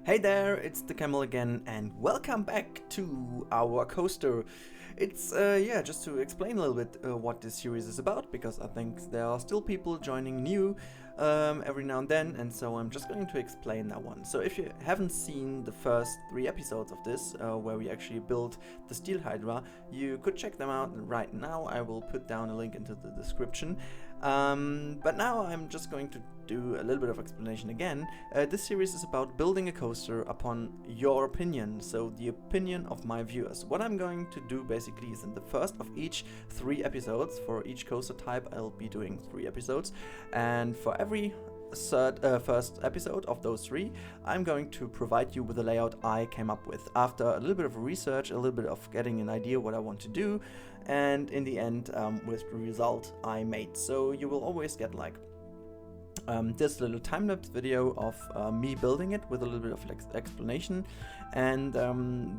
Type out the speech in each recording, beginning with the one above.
Hey there, it's the Camel again, and welcome back to our coaster. It's just to explain a little bit what this series is about, because I think there are still people joining new every now and then, and so I'm just going to explain that one. So if you haven't seen the first 3 episodes of this, where we actually built the Steel Hydra, you could check them out right now. I will put down a link into the description. But now I'm just going to do a little bit of explanation again. This series is about building a coaster upon your opinion, so the opinion of my viewers. What I'm going to do basically is in the first of each 3 episodes, for each coaster type I'll be doing 3 episodes, and for every first episode of those 3, I'm going to provide you with a layout I came up with after a little bit of research, a little bit of getting an idea what I want to do, and in the end with the result I made. So you will always get like this little time-lapse video of me building it with a little bit of explanation, and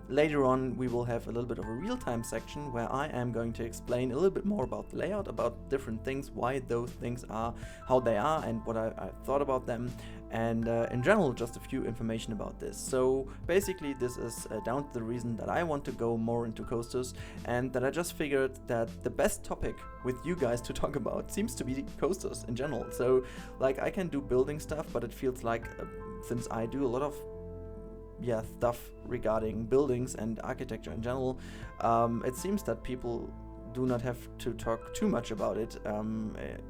later on we will have a little bit of a real-time section where I am going to explain a little bit more about the layout, about different things, why those things are how they are, and what I thought about them, and in general just a few information about this. So basically this is down to the reason that I want to go more into coasters, and that I just figured that the best topic with you guys to talk about seems to be coasters in general. So like I can do building stuff, but it feels like since I do a lot of stuff regarding buildings and architecture in general, it seems that people do not have to talk too much about it,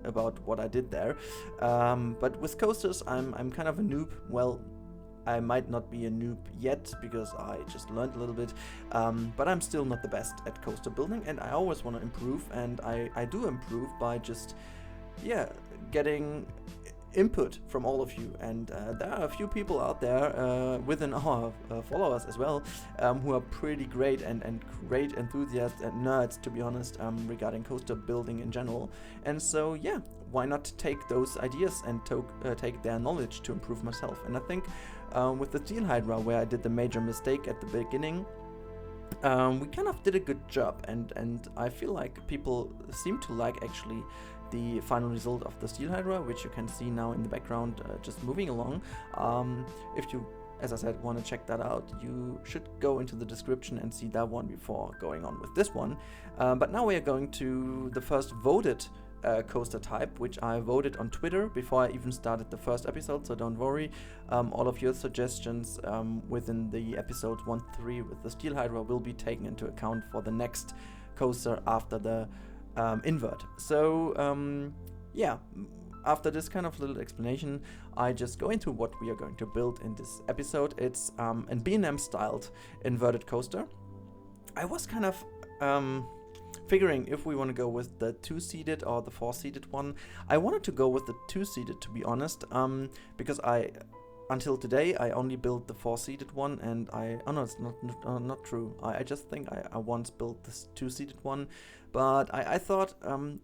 about what I did there. But with coasters, I'm kind of a noob. Well, I might not be a noob yet because I just learned a little bit, but I'm still not the best at coaster building, and I always want to improve, and I do improve by just getting input from all of you, and there are a few people out there within our followers as well, who are pretty great and great enthusiasts and nerds, to be honest, regarding coaster building in general. And so why not take those ideas and take their knowledge to improve myself? And I think with the Steel Hydra, where I did the major mistake at the beginning, we kind of did a good job, and I feel like people seem to like actually the final result of the Steel Hydra, which you can see now in the background, just moving along. If you, as I said, want to check that out, you should go into the description and see that one before going on with this one. But now we are going to the first voted coaster type, which I voted on Twitter before I even started the first episode, so don't worry. All of your suggestions within the episodes 1 to 3 with the Steel Hydra will be taken into account for the next coaster after the invert. So after this kind of little explanation, I just go into what we are going to build in this episode. It's a B&M styled inverted coaster. I was kind of figuring if we want to go with the 2-seated or the 4-seated one. I wanted to go with the 2-seated, to be honest, because until today I only built the 4-seated one, and it's not true. I just think I once built this 2-seated one, but I thought,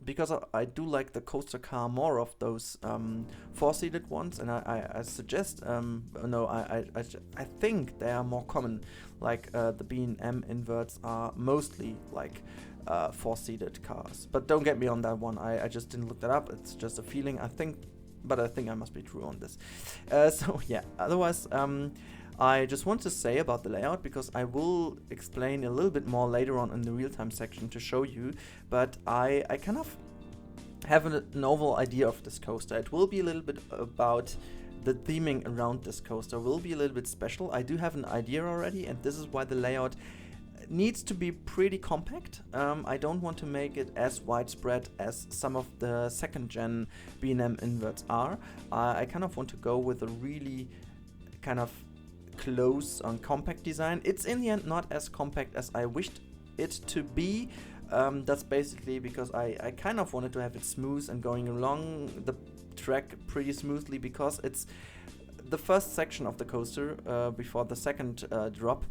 because I do like the coaster car more of those 4-seated ones, and I suggest, I think they are more common, like the B&M inverts are mostly like 4-seated cars, but don't get me on that one. I just didn't look that up. It's just a feeling, I think, but I think I must be true on this. Otherwise, I just want to say about the layout, because I will explain a little bit more later on in the real-time section to show you, but I kind of have an overall idea of this coaster. It will be a little bit about the theming around this coaster will be a little bit special. I do have an idea already, and this is why the layout needs to be pretty compact. I don't want to make it as widespread as some of the 2nd gen B&M inverts are. I kind of want to go with a really kind of close on compact design. It's in the end not as compact as I wished it to be. That's basically because I kind of wanted to have it smooth and going along the track pretty smoothly, because it's the first section of the coaster before the second drop,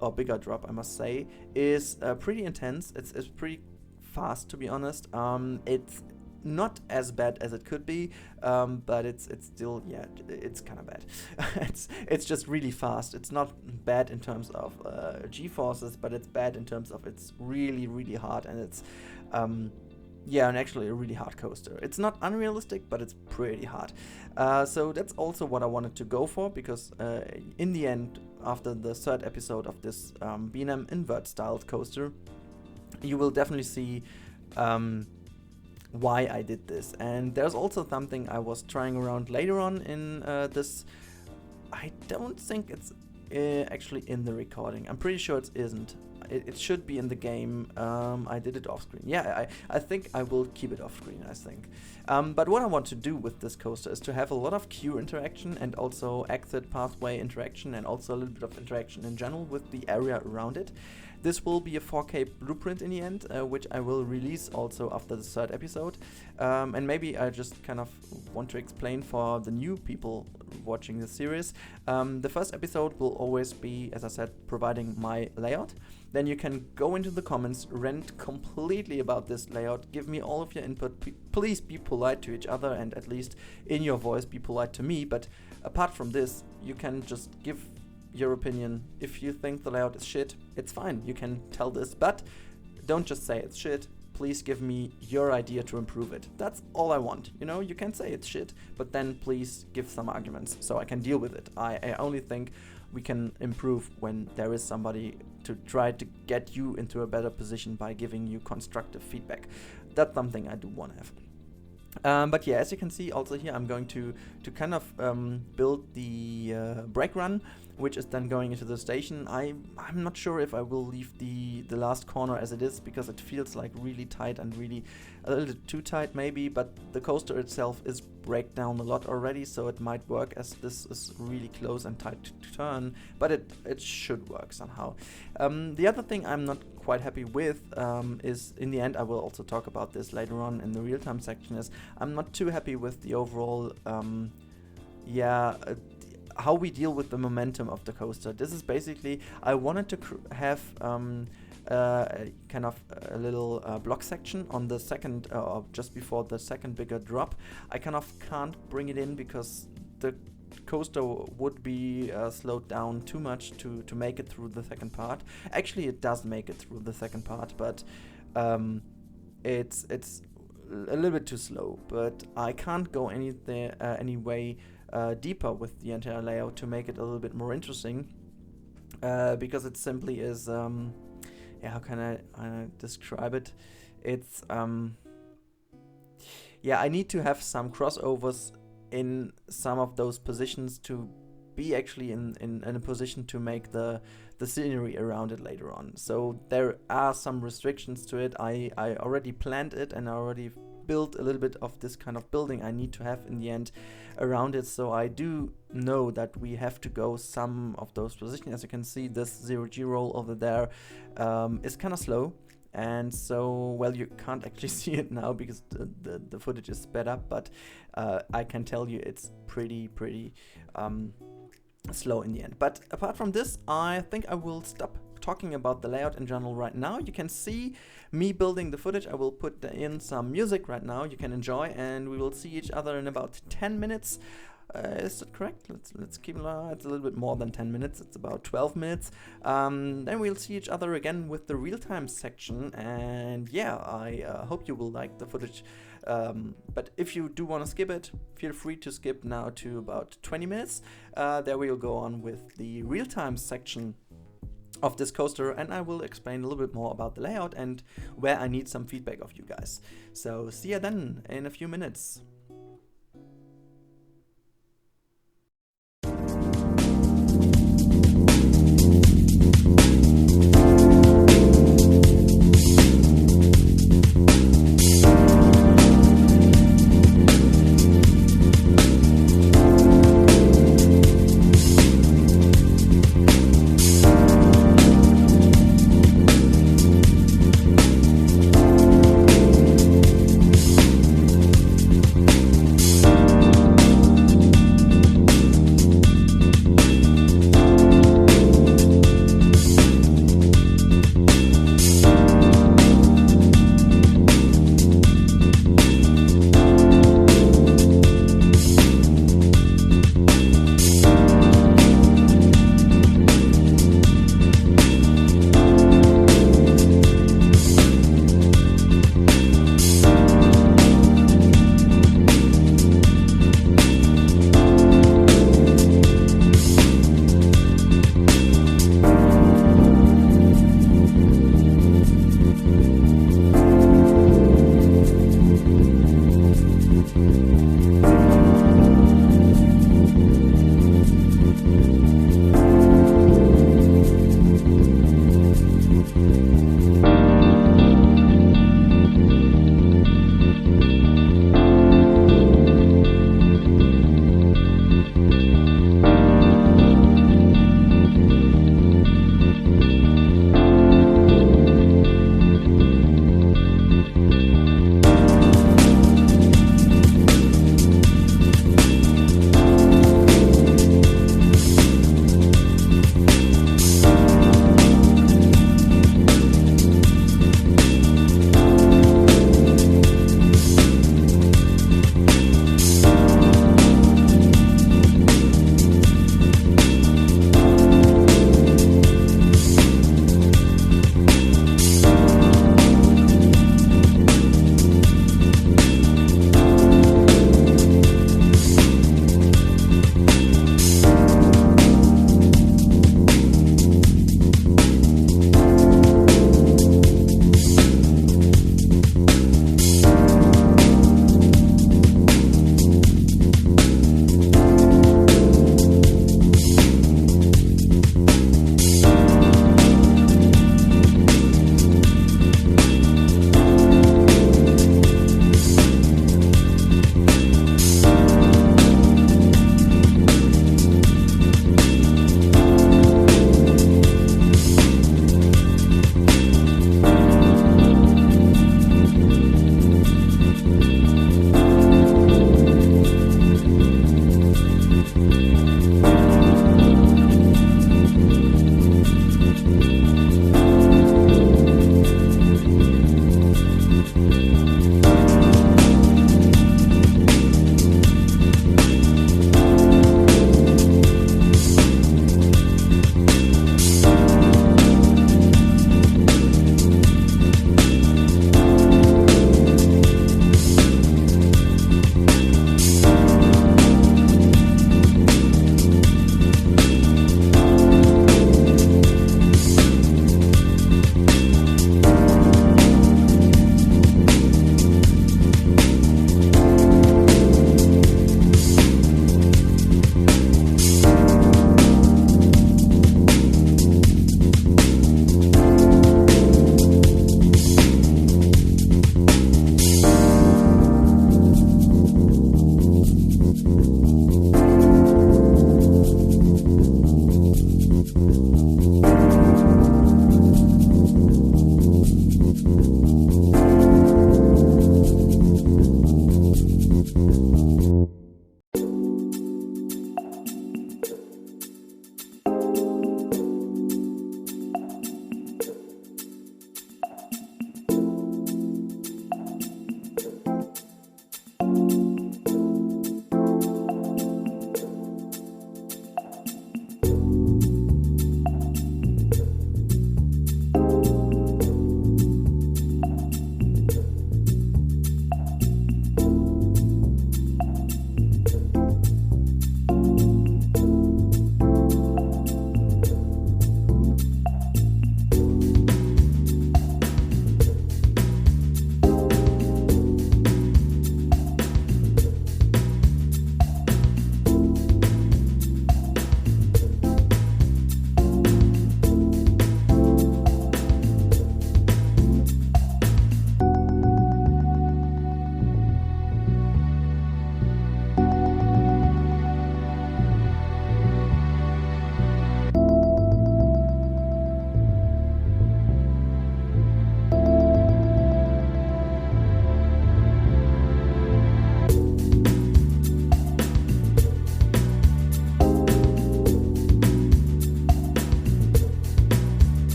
or bigger drop I must say, is pretty intense. It's pretty fast, to be honest. It's not as bad as it could be, but it's still, it's kind of bad. it's just really fast. It's not bad in terms of G-forces, but it's bad in terms of it's really, really hard, and it's yeah, and actually a really hard coaster. It's not unrealistic, but it's pretty hard. So that's also what I wanted to go for, because in the end, after the third episode of this B&M invert styled coaster, you will definitely see why I did this. And there's also something I was trying around later on in this. I don't think it's actually in the recording. I'm pretty sure it isn't. It should be in the game. I did it off screen. Yeah, I think I will keep it off screen, I think. But what I want to do with this coaster is to have a lot of queue interaction and also exit pathway interaction, and also a little bit of interaction in general with the area around it. This will be a 4K blueprint in the end, which I will release also after the third episode. And maybe I just kind of want to explain for the new people watching the series. The first episode will always be, as I said, providing my layout. Then you can go into the comments, rant completely about this layout, give me all of your input. Please be polite to each other, and at least in your voice be polite to me. But apart from this, you can just give your opinion. If you think the layout is shit, it's fine, you can tell this, but don't just say it's shit. Please give me your idea to improve it. That's all I want. You know, you can say it's shit, but then please give some arguments so I can deal with it. I only think we can improve when there is somebody to try to get you into a better position by giving you constructive feedback. That's something I do want to have. But yeah, as you can see also here, I'm going to kind of build the brake run, which is then going into the station. I'm not sure if I will leave the last corner as it is, because it feels like really tight and really a little bit too tight maybe, but the coaster itself is braked down a lot already, so it might work, as this is really close and tight to turn, but it should work somehow. The other thing I'm not quite happy with is, in the end I will also talk about this later on in the real-time section, is I'm not too happy with the overall how we deal with the momentum of the coaster. This is basically, I wanted to have kind of a little block section on the second, or just before the second bigger drop. I kind of can't bring it in because the coaster would be slowed down too much to make it through the second part. Actually, it does make it through the second part, but it's a little bit too slow. But I can't go any way deeper with the entire layout to make it a little bit more interesting, because it simply is how can I describe it? It's I need to have some crossovers in some of those positions to be actually in a position to make the scenery around it later on. So there are some restrictions to it. I already planned it, and I already built a little bit of this kind of building I need to have in the end around it. So I do know that we have to go some of those positions. As you can see, this 0G roll over there is kind of slow, and so, well, you can't actually see it now because the footage is sped up, but I can tell you it's pretty slow in the end. But apart from this, I think I will stop talking about the layout in general right now. You can see me building the footage. I will put in some music right now you can enjoy, and we will see each other in about 10 minutes. Is that correct? Let's keep it. It's a little bit more than 10 minutes. It's about 12 minutes. Then we'll see each other again with the real-time section, and yeah, I hope you will like the footage. But if you do want to skip it, feel free to skip now to about 20 minutes. There we'll go on with the real-time section of this coaster, and I will explain a little bit more about the layout and where I need some feedback of you guys. So see ya then in a few minutes.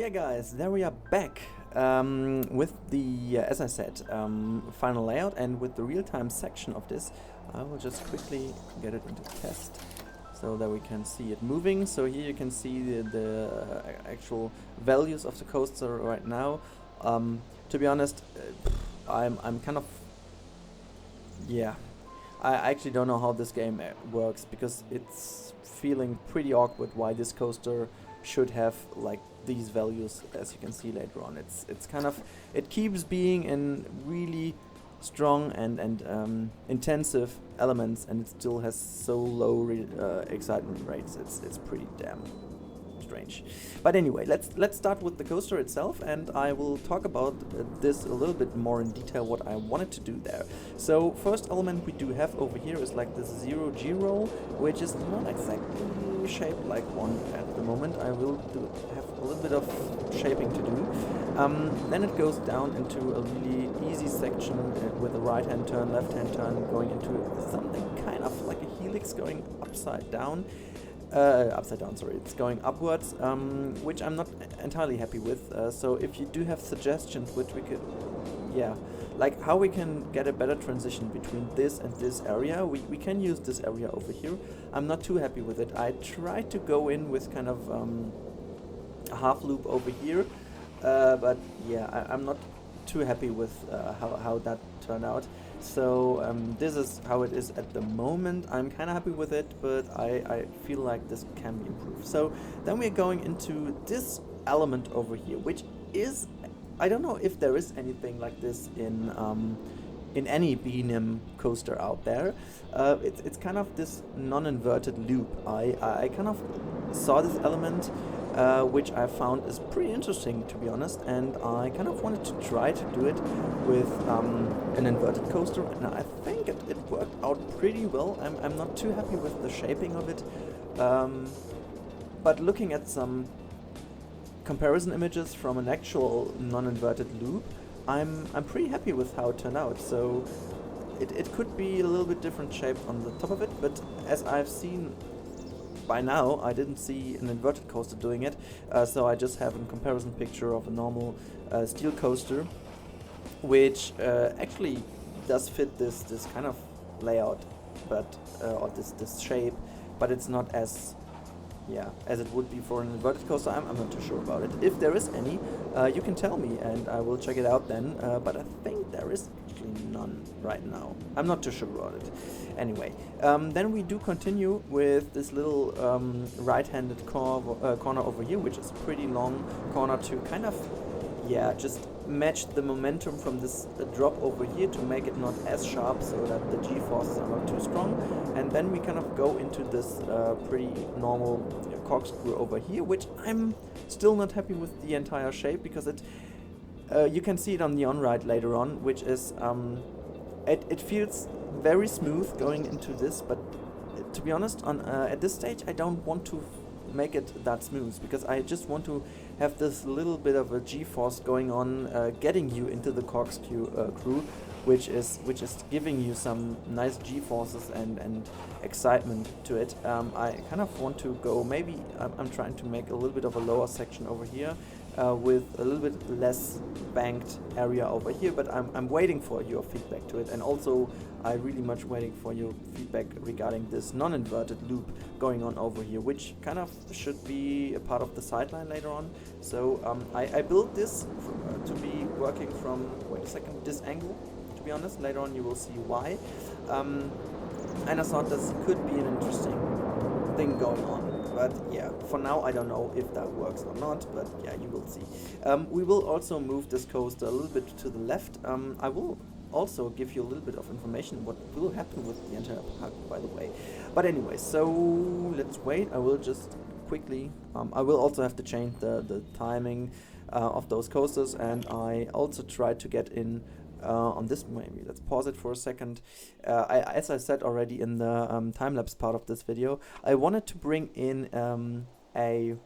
Yeah, guys, there we are back with the, as I said, final layout, and with the real-time section of this. I will just quickly get it into test so that we can see it moving. So here you can see the actual values of the coaster right now. To be honest, I'm kind of, yeah, I actually don't know how this game works, because it's feeling pretty awkward why this coaster should have like these values, as you can see later on. It's kind of, it keeps being in really strong and intensive elements, and it still has so low excitement rates. It's pretty damn strange. But anyway, let's start with the coaster itself, and I will talk about this a little bit more in detail, what I wanted to do there. So first element we do have over here is like this 0G roll, which is not exactly shaped like one at the moment. I will have a little bit of shaping to do. Then it goes down into a really easy section with a right hand turn, left hand turn, going into something kind of like a helix going upside down. Sorry, it's going upwards, which I'm not entirely happy with. So if you do have suggestions which we could, yeah, like how we can get a better transition between this and this area, we can use this area over here. I'm not too happy with it. I tried to go in with kind of a half loop over here, but yeah, I'm not too happy with how that turned out. So this is how it is at the moment. I'm kind of happy with it, but I feel like this can be improved. So then we're going into this element over here, which is, I don't know if there is anything like this in any B-Nim coaster out there. It's kind of this non-inverted loop. I kind of saw this element, which I found is pretty interesting, to be honest, and I kind of wanted to try to do it with an inverted coaster, and I think it worked out pretty well. I'm not too happy with the shaping of it, but looking at some comparison images from an actual non-inverted loop, I'm pretty happy with how it turned out. So it could be a little bit different shape on the top of it, but as I've seen by now, I didn't see an inverted coaster doing it, so I just have a comparison picture of a normal steel coaster, which actually does fit this kind of layout, but or this shape, but it's not as, yeah, as it would be for an inverted coaster. I'm not too sure about it. If there is any, you can tell me and I will check it out then, but I think there is actually none right now. I'm not too sure about it. Anyway, then we do continue with this little right-handed corner over here, which is a pretty long corner to kind of, yeah, just match the momentum from this drop over here to make it not as sharp, so that the G-forces are not too strong. And then we kind of go into this pretty normal corkscrew over here, which I'm still not happy with the entire shape, because it you can see it on the on-ride later on, which is it feels very smooth going into this, but to be honest, on at this stage I don't want to make it that smooth, because I just want to have this little bit of a G-force going on, getting you into the corkscrew which is giving you some nice G-forces and excitement to it. I kind of want to go, maybe I'm trying to make a little bit of a lower section over here, with a little bit less banked area over here, but I'm waiting for your feedback to it, and also I'm really much waiting for your feedback regarding this non-inverted loop going on over here, which kind of should be a part of the sideline later on. So I built this to be working from, wait a second, this angle, to be honest. Later on you will see why, and I thought this could be an interesting thing going on. But yeah, for now I don't know if that works or not, but yeah, you will see. We will also move this coaster a little bit to the left. I will also give you a little bit of information what will happen with the entire park, by the way. But anyway, so let's wait. I will just quickly, I will also have to change the timing of those coasters, and I also try to get in on this. Maybe let's pause it for a second. As I said already in the time-lapse part of this video, I wanted to bring in a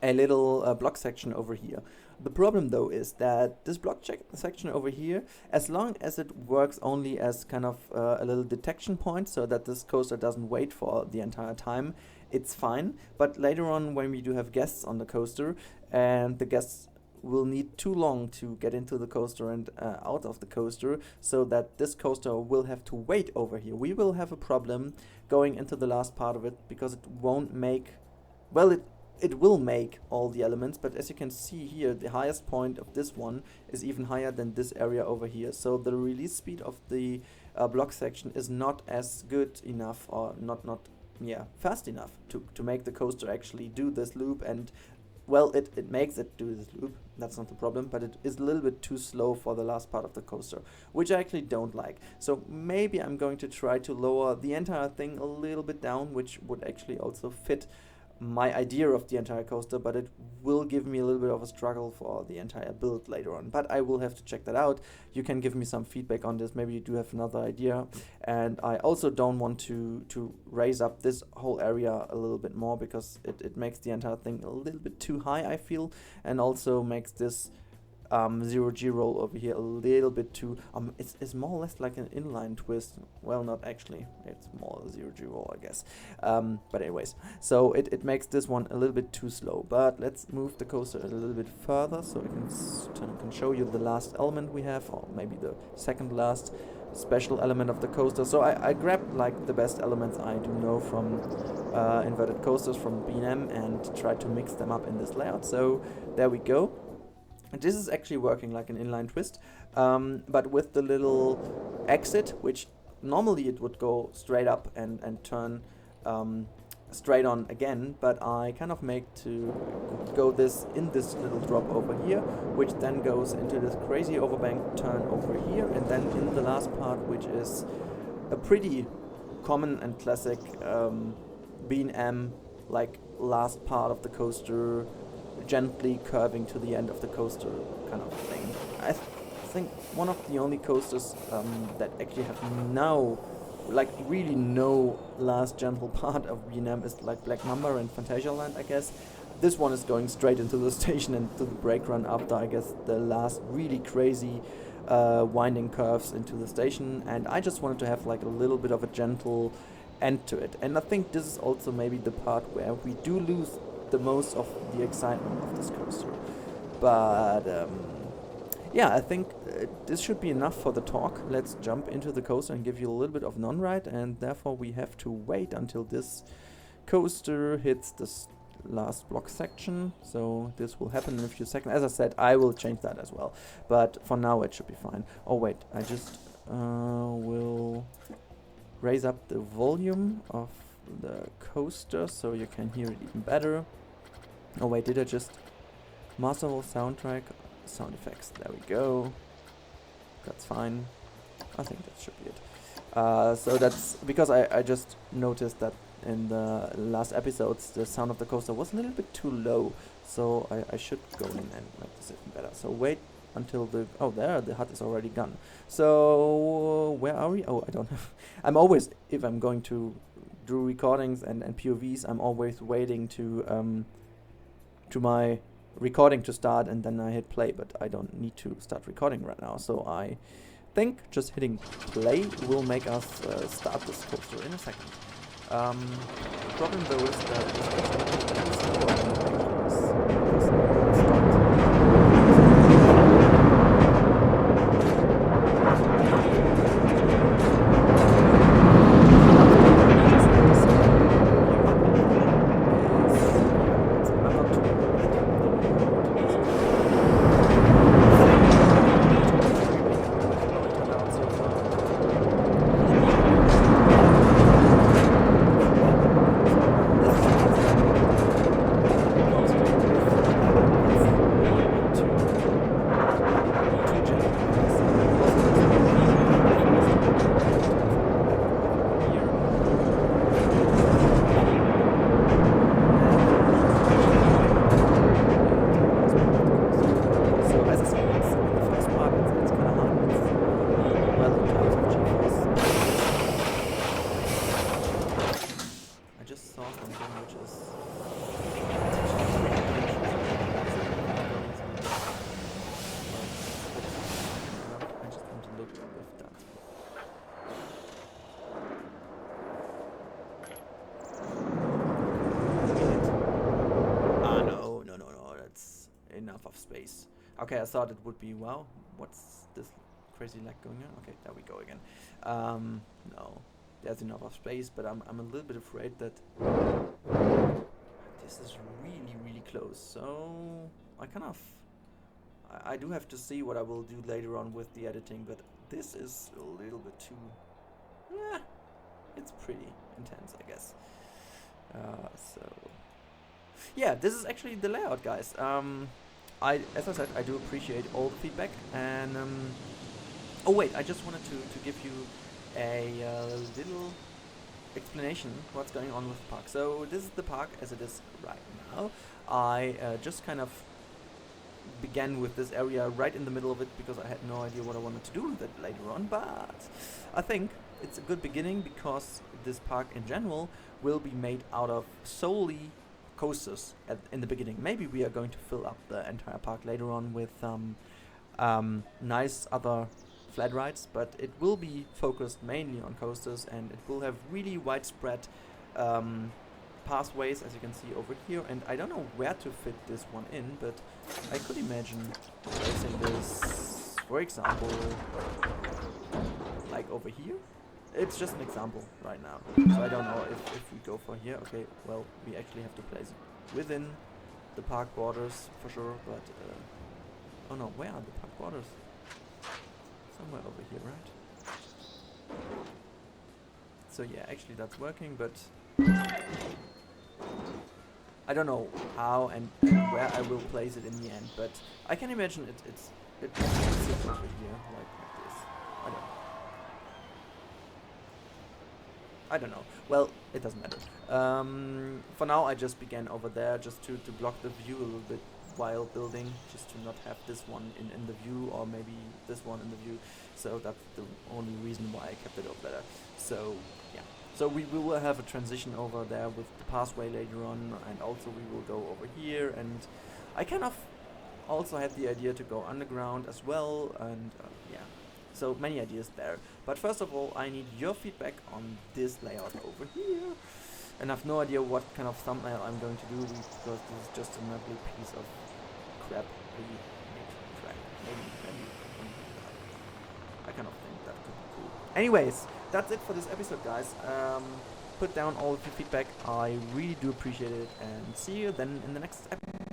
little block section over here, The problem though is that this block section over here, as long as it works only as kind of a little detection point so that this coaster doesn't wait for the entire time, it's fine. But later on, when we do have guests on the coaster and the guests will need too long to get into the coaster and out of the coaster, so that this coaster will have to wait over here, we will have a problem going into the last part of it, because it won't make, well, it will make all the elements, but as you can see here, the highest point of this one is even higher than this area over here. So the release speed of the block section is not as good enough, or not fast enough to make the coaster actually do this loop. And well, it makes it do this loop, that's not the problem, but it is a little bit too slow for the last part of the coaster, which I actually don't like. So maybe I'm going to try to lower the entire thing a little bit down, which would actually also fit my idea of the entire coaster, but it will give me a little bit of a struggle for the entire build later on. But I will have to check that out. You can give me some feedback on this. Maybe you do have another idea. And I also don't want to raise up this whole area a little bit more, because it makes the entire thing a little bit too high, I feel, and also makes this zero G roll over here a little bit too, it's more or less like an inline twist. Well, not actually, it's more a zero G roll, I guess. But anyways, so it makes this one a little bit too slow. But let's move the coaster a little bit further so I can show you the last element we have, or maybe the second last special element of the coaster. So I grabbed like the best elements I do know from inverted coasters from B&M and tried to mix them up in this layout. So there we go. This is actually working like an inline twist, but with the little exit, which normally it would go straight up and turn straight on again, but I kind of make to go this in this little drop over here, which then goes into this crazy overbank turn over here, and then in the last part, which is a pretty common and classic B&M like last part of the coaster, gently curving to the end of the coaster kind of thing. I think one of the only coasters that actually have now like really no last gentle part of B&M is like Black Mamba and Phantasialand, I guess. This one is going straight into the station and to the brake run after, I guess, the last really crazy winding curves into the station, and I just wanted to have like a little bit of a gentle end to it. And I think this is also maybe the part where we do lose the most of the excitement of this coaster. But yeah, I think this should be enough for the talk. Let's jump into the coaster and give you a little bit of non-ride, and therefore we have to wait until this coaster hits this last block section. So this will happen in a few seconds. As I said, I will change that as well, but for now it should be fine. Oh wait, I just will raise up the volume of the coaster so you can hear it even better. Oh wait, did I just masterful soundtrack, sound effects? There we go. That's fine. I think that should be it. So that's because I just noticed that in the last episodes the sound of the coaster was a little bit too low, so I should go in and make this even better. So wait until the there the hut is already gone. So where are we? Oh, I don't have. I'm always, if I'm going to do recordings and POVs, I'm always waiting to my recording to start, and then I hit play, but I don't need to start recording right now. So I think just hitting play will make us start this coaster in a second. The problem though is that this coaster is space. Okay, I thought it would be, wow, what's this crazy lag going on? Okay, there we go again. No, there's enough of space, but I'm a little bit afraid that this is really, really close. So I do have to see what I will do later on with the editing, but this is a little bit too, it's pretty intense, I guess. So yeah, this is actually the layout, guys. As I said, I do appreciate all the feedback, and oh wait, I just wanted to give you a little explanation what's going on with the park. So this is the park as it is right now. I just kind of began with this area right in the middle of it because I had no idea what I wanted to do with it later on, but I think it's a good beginning because this park in general will be made out of solely coasters in the beginning. Maybe we are going to fill up the entire park later on with nice other flat rides, but it will be focused mainly on coasters, and it will have really widespread pathways, as you can see over here. And I don't know where to fit this one in, but I could imagine placing this, for example, like over here. It's just an example right now, so I don't know if we go for here. Okay, well, we actually have to place it within the park borders for sure, but oh no, where are the park borders? Somewhere over here, right? So yeah, actually that's working, but I don't know how and where I will place it in the end, but I can imagine it sits over here, like this. I don't know. Well, it doesn't matter. For now, I just began over there just to block the view a little bit while building, just to not have this one in the view, or maybe this one in the view. So that's the only reason why I kept it over there. So yeah. So we will have a transition over there with the pathway later on, and also we will go over here. And I kind of also had the idea to go underground as well, and yeah. So many ideas there. But first of all, I need your feedback on this layout over here. And I have no idea what kind of thumbnail I'm going to do because this is just an ugly piece of crap. Maybe. I kind of think that could be cool. Anyways, that's it for this episode, guys. Put down all of your feedback. I really do appreciate it. And see you then in the next episode.